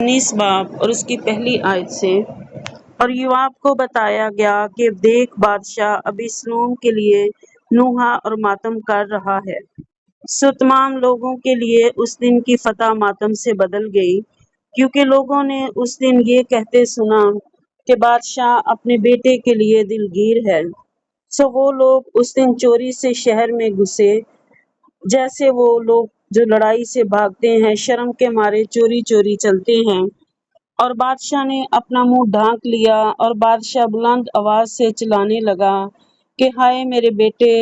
19 باب اور اس کی پہلی آیت سے۔ اور یوآب کو بتایا گیا کہ دیکھ بادشاہ ابیسلوم کے لیے نوحہ اور ماتم کر رہا ہے۔ سو تمام لوگوں کے لیے اس دن کی فتح ماتم سے بدل گئی، کیونکہ لوگوں نے اس دن یہ کہتے سنا کہ بادشاہ اپنے بیٹے کے لیے دلگیر ہے۔ سو وہ لوگ اس دن چوری سے شہر میں گھسے، جیسے وہ لوگ جو لڑائی سے بھاگتے ہیں شرم کے مارے چوری چوری چلتے ہیں۔ اور بادشاہ نے اپنا منہ ڈھانک لیا، اور بادشاہ بلند آواز سے چلانے لگا کہ ہائے میرے بیٹے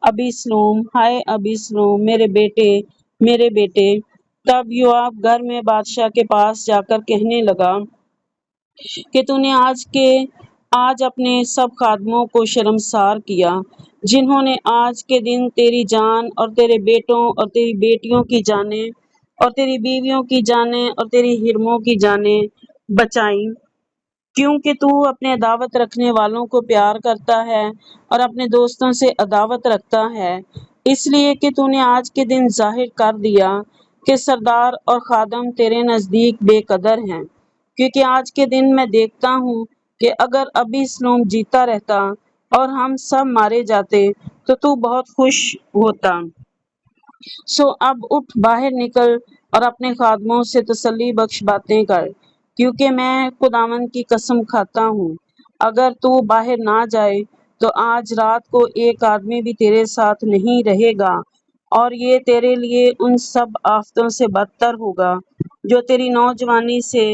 ابیسلوم، ہائے ابیسلوم، میرے بیٹے، میرے بیٹے۔ تب یوآب گھر میں بادشاہ کے پاس جا کر کہنے لگا کہ تو نے آج اپنے سب خادموں کو شرمسار کیا، جنہوں نے آج کے دن تیری جان اور تیرے بیٹوں اور تیری بیٹیوں کی جانیں اور تیری بیویوں کی جانیں اور تیری ہرموں کی جانیں بچائیں، کیونکہ تو اپنے عداوت رکھنے والوں کو پیار کرتا ہے اور اپنے دوستوں سے عداوت رکھتا ہے، اس لیے کہ تو نے آج کے دن ظاہر کر دیا کہ سردار اور خادم تیرے نزدیک بے قدر ہیں۔ کیونکہ آج کے دن میں دیکھتا ہوں کہ اگر ابیسلوم جیتا رہتا اور ہم سب مارے جاتے تو بہت خوش ہوتا۔ سو اب اٹھ باہر نکل اور اپنے خادموں سے تسلی بخش باتیں کر، کیونکہ میں خداوند کی قسم کھاتا ہوں اگر تو باہر نہ جائے تو آج رات کو ایک آدمی بھی تیرے ساتھ نہیں رہے گا، اور یہ تیرے لیے ان سب آفتوں سے بدتر ہوگا جو تیری نوجوانی سے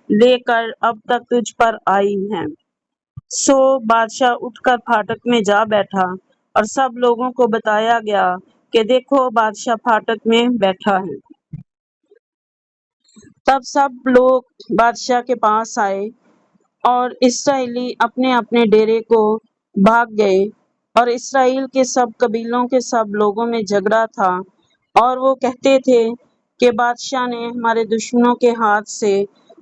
لے کر اب تک تجھ پر آئی ہیں۔ سو بادشاہ اٹھ کر پھاٹک میں جا بیٹھا، اور سب لوگوں کو بتایا گیا کہ دیکھو بادشاہ پھاٹک میں بیٹھا ہے۔ تب سب لوگ بادشاہ کے پاس آئے، اور اسرائیلی اپنے اپنے ڈیرے کو بھاگ گئے، اور اسرائیل کے سب قبیلوں کے سب لوگوں میں جھگڑا تھا، اور وہ کہتے تھے کہ بادشاہ نے ہمارے دشمنوں کے ہاتھ سے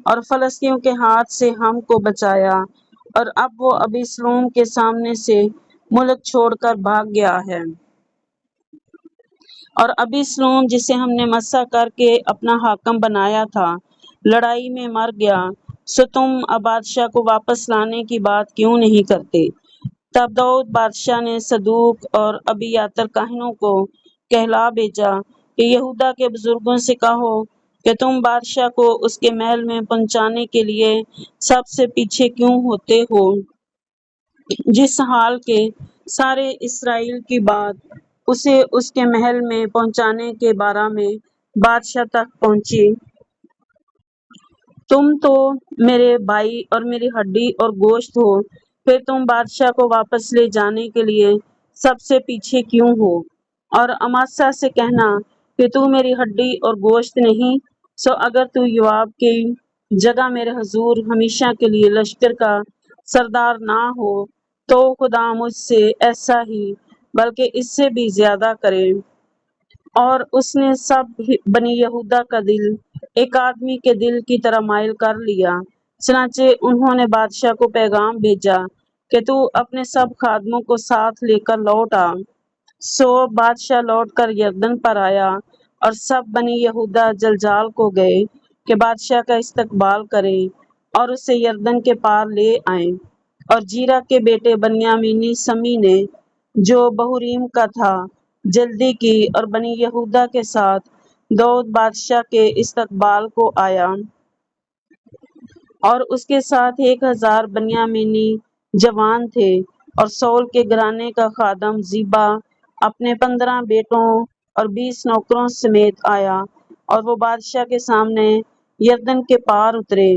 اور فلسطینیوں کے ہاتھ سے ہم کو بچایا، اور اب وہ ابیسلوم کے سامنے سے ملک چھوڑ کر بھاگ گیا ہے۔ اور ابیسلوم جسے ہم نے مسح کر کے اپنا حاکم بنایا تھا، لڑائی میں مر گیا۔ سو تم اب بادشاہ کو واپس لانے کی بات کیوں نہیں کرتے؟ تب داؤد بادشاہ نے صدوق اور ابیاتر کاہنوں کو کہلا بھیجا کہ یہودا کے بزرگوں سے کہو کہ تم بادشاہ کو اس کے محل میں پہنچانے کے لیے سب سے پیچھے کیوں ہوتے ہو، جس حال کے سارے اسرائیل کی بات اسے اس کے محل میں پہنچانے کے بارے میں بادشاہ تک پہنچی۔ تم تو میرے بھائی اور میری ہڈی اور گوشت ہو، پھر تم بادشاہ کو واپس لے جانے کے لیے سب سے پیچھے کیوں ہو؟ اور اماسا سے کہنا کہ تو میری ہڈی اور گوشت نہیں۔ سو اگر تو یوآب کی جگہ میرے حضور ہمیشہ کے لیے لشکر کا سردار نہ ہو تو خدا مجھ سے ایسا ہی بلکہ اس سے بھی زیادہ کرے۔ اور اس نے سب بنی یہودا کا دل ایک آدمی کے دل کی طرح مائل کر لیا، چنانچہ انہوں نے بادشاہ کو پیغام بھیجا کہ تو اپنے سب خادموں کو ساتھ لے کر لوٹ آ۔ سو بادشاہ لوٹ کر یردن پر آیا، اور سب بنی یہودا جلجال کو گئے کہ بادشاہ کا استقبال کریں اور اسے یردن کے پار لے آئیں۔ اور جیرا کے بیٹے بنیامینی سمی نے جو بہوریم کا تھا جلدی کی اور بنی یہودا کے ساتھ داؤد بادشاہ کے استقبال کو آیا، اور اس کے ساتھ 1000 بنیامینی جوان تھے۔ اور سول کے گھرانے کا خادم زیبا اپنے 15 بیٹوں اور 20 نوکروں سمیت آیا، اور وہ بادشاہ کے سامنے یردن کے پار اترے،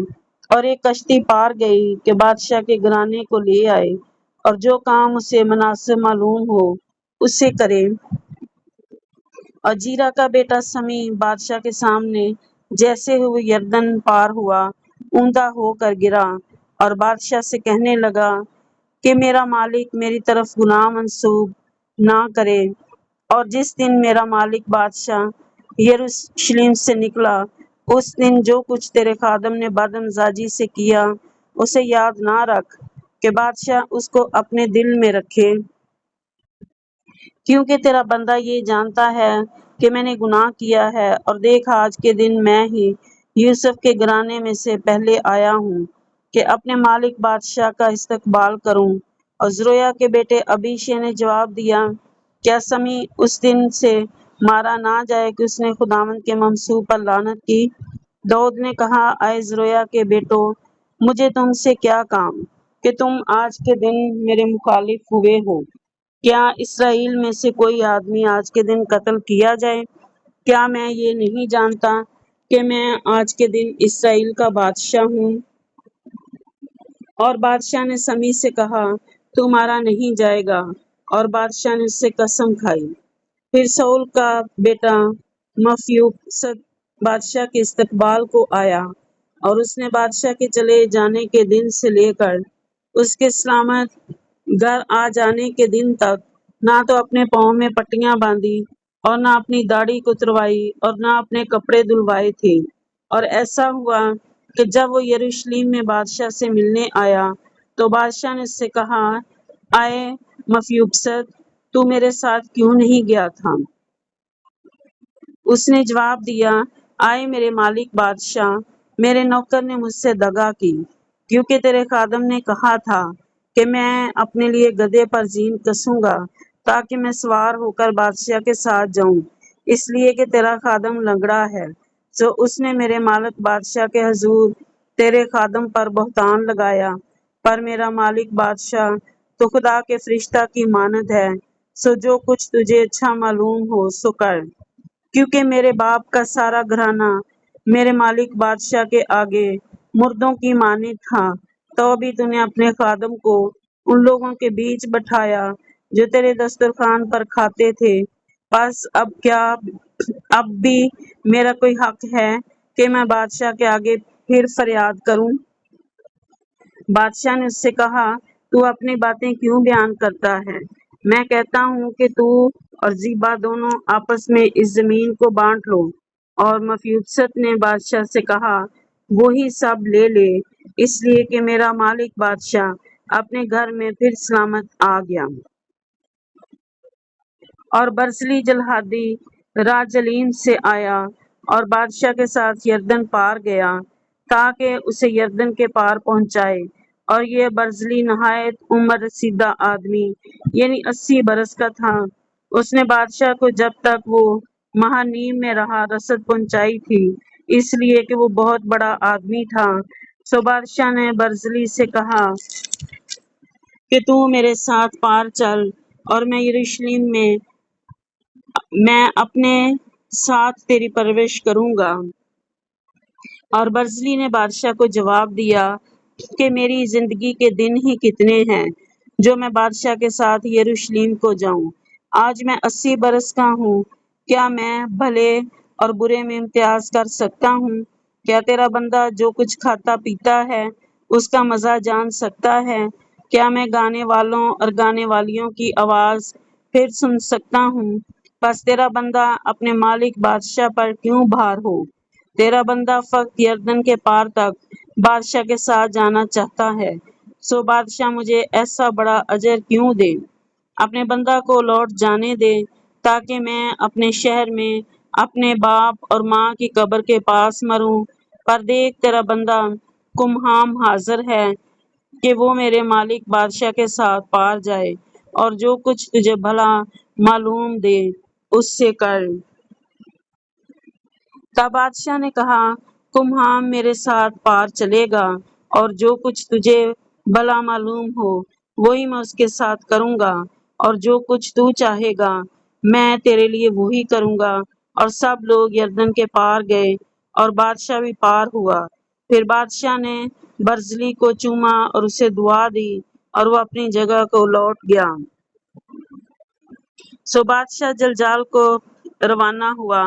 اور ایک کشتی پار گئی کہ بادشاہ کے گھرانے کو لے آئے، اور جو کام اسے مناسب معلوم ہو اسے کرے۔ اور جیرا کا بیٹا سمی بادشاہ کے سامنے جیسے ہی وہ یردن پار ہوا اوندا ہو کر گرا، اور بادشاہ سے کہنے لگا کہ میرا مالک میری طرف گناہ منسوب نہ کرے۔ اور جس دن میرا مالک بادشاہ یروشلم سے نکلا، اس دن جو کچھ تیرے خادم نے بدمزاجی سے کیا اسے یاد نہ رکھ، کہ بادشاہ اس کو اپنے دل میں رکھے، کیونکہ تیرا بندہ یہ جانتا ہے کہ میں نے گناہ کیا ہے۔ اور دیکھ آج کے دن میں ہی یوسف کے گھرانے میں سے پہلے آیا ہوں کہ اپنے مالک بادشاہ کا استقبال کروں۔ اور زرویا کے بیٹے ابیشے نے جواب دیا، کیا سمی اس دن سے مارا نہ جائے کہ اس نے خداوند کے ممسوح پر لعنت کی؟ داؤد نے کہا، اے زرویا کے بیٹو، مجھے تم سے کیا کام کہ تم آج کے دن میرے مخالف ہوئے ہو؟ کیا اسرائیل میں سے کوئی آدمی آج کے دن قتل کیا جائے؟ کیا میں یہ نہیں جانتا کہ میں آج کے دن اسرائیل کا بادشاہ ہوں؟ اور بادشاہ نے سمی سے کہا، تو مارا نہیں جائے گا۔ اور بادشاہ نے اس سے قسم کھائی۔ پھر ساؤل کا بیٹا مفیبوشت بادشاہ کے استقبال کو آیا، اور اس نے بادشاہ کے چلے جانے کے دن سے لے کر اس کے سلامت گھر آ جانے کے دن تک نہ تو اپنے پاؤں میں پٹیاں باندھی اور نہ اپنی داڑھی کتروائی اور نہ اپنے کپڑے دھلوائے تھے۔ اور ایسا ہوا کہ جب وہ یروشلم میں بادشاہ سے ملنے آیا تو بادشاہ نے اس سے کہا، اے مفیبوشت، تو میرے ساتھ کیوں نہیں گیا تھا؟ اس نے جواب دیا، اے میرے مالک بادشاہ، میرے نوکر نے مجھ سے دغا کی، کیونکہ تیرے خادم نے کہا تھا کہ میں اپنے لیے گدھے پر زین کسوں گا تاکہ میں سوار ہو کر بادشاہ کے ساتھ جاؤں، اس لیے کہ تیرا خادم لنگڑا ہے۔ سو اس نے میرے مالک بادشاہ کے حضور تیرے خادم پر بہتان لگایا۔ پر میرا مالک بادشاہ تو خدا کے فرشتہ کی مانند ہے، سو جو کچھ تجھے اچھا معلوم ہو سو کر، کیونکہ میرے باپ کا سارا گھرانہ میرے مالک بادشاہ کے آگے مردوں کی مانند تھا، تو بھی تو نے اپنے خادم کو ان لوگوں کے بیچ بٹھایا جو تیرے دسترخوان پر کھاتے تھے۔ پس اب بھی میرا کوئی حق ہے کہ میں بادشاہ کے آگے پھر فریاد کروں؟ بادشاہ نے اس سے کہا، تو اپنی باتیں کیوں بیان کرتا ہے؟ میں کہتا ہوں کہ تو اور زیبا دونوں آپس میں اس زمین کو بانٹ لو۔ اور مفیبوشت نے بادشاہ سے کہا، وہی سب لے لے، اس لیے کہ میرا مالک بادشاہ اپنے گھر میں پھر سلامت آ گیا۔ اور برزلی گلعادی راجلیم سے آیا اور بادشاہ کے ساتھ یردن پار گیا تاکہ اسے یردن کے پار پہنچائے۔ اور یہ برزلی نہایت عمر رسیدہ آدمی، یعنی 80 برس کا تھا۔ اس نے بادشاہ کو جب تک وہ مہانیم میں رہا رسد پہنچائی تھی، اس لیے کہ وہ بہت بڑا آدمی تھا۔ سو بادشاہ نے برزلی سے کہا کہ تو میرے ساتھ پار چل، اور میں یروشلم میں اپنے ساتھ تیری پرورش کروں گا۔ اور برزلی نے بادشاہ کو جواب دیا کہ میری زندگی کے دن ہی کتنے ہیں جو میں بادشاہ کے ساتھ یروشلم کو جاؤں؟ آج میں 80 برس کا ہوں، کیا میں بھلے اور برے میں امتیاز کر سکتا ہوں؟ کیا تیرا بندہ جو کچھ کھاتا پیتا ہے اس کا مزہ جان سکتا ہے؟ کیا میں گانے والوں اور گانے والیوں کی آواز پھر سن سکتا ہوں؟ پس تیرا بندہ اپنے مالک بادشاہ پر کیوں بھار ہو؟ تیرا بندہ فقط یردن کے پار تک بادشاہ کے ساتھ جانا چاہتا ہے، سو بادشاہ مجھے ایسا بڑا اجر کیوں دے؟ اپنے بندہ کو لوٹ جانے دے تاکہ میں اپنے شہر میں اپنے باپ اور ماں کی قبر کے پاس مروں۔ پر دیکھ، تیرا بندہ کمہام حاضر ہے کہ وہ میرے مالک بادشاہ کے ساتھ پار جائے، اور جو کچھ تجھے بھلا معلوم دے اس سے کر۔ تب بادشاہ نے کہا، کمہام میرے ساتھ پار چلے گا، اور جو کچھ تجھے بھلا معلوم ہو وہی میں اس کے ساتھ کروں گا، اور جو کچھ تو چاہے گا میں تیرے لیے وہی کروں گا۔ اور سب لوگ یردن کے پار گئے، اور بادشاہ بھی پار ہوا۔ پھر بادشاہ نے برزلی کو چوما اور اسے دعا دی، اور وہ اپنی جگہ کو لوٹ گیا۔ سو بادشاہ جلجال کو روانہ ہوا،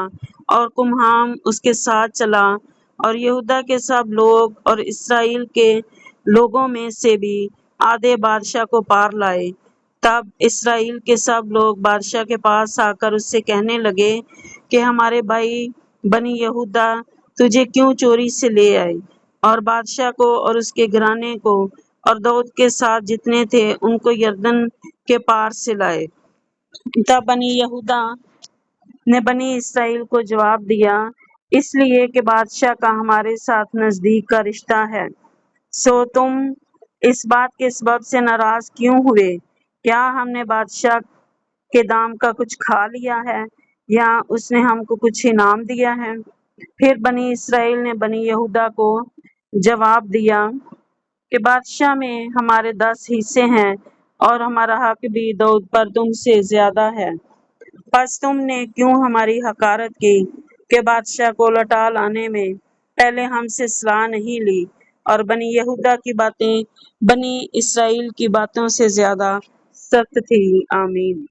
اور کمہام اس کے ساتھ چلا، اور یہودا کے سب لوگ اور اسرائیل کے لوگوں میں سے بھی آدھے بادشاہ کو پار لائے۔ تب اسرائیل کے سب لوگ بادشاہ کے پاس آ کر اس سے کہنے لگے کہ ہمارے بھائی بنی یہودا تجھے کیوں چوری سے لے آئے، اور بادشاہ کو اور اس کے گھرانے کو اور داؤد کے ساتھ جتنے تھے ان کو یردن کے پار سے لائے۔ تب بنی یہودا نے بنی اسرائیل کو جواب دیا اس لیے کہ بادشاہ کا ہمارے ساتھ نزدیک کا رشتہ ہے۔ سو تم اس بات کے سبب سے ناراض کیوں ہوئے؟ کیا ہم نے بادشاہ کے دام کا کچھ کھا لیا ہے یا اس نے ہم کو کچھ انعام دیا ہے؟ پھر بنی اسرائیل نے بنی یہودا کو جواب دیا کہ بادشاہ میں ہمارے 10 حصے ہیں اور ہمارا حق بھی داؤد پر تم سے زیادہ ہے۔ پس تم نے کیوں ہماری حقارت کی کہ بادشاہ کو لوٹا لانے میں پہلے ہم سے صلاح نہیں لی؟ اور بنی یہودا کی باتیں بنی اسرائیل کی باتوں سے زیادہ سخت تھی۔ آمین۔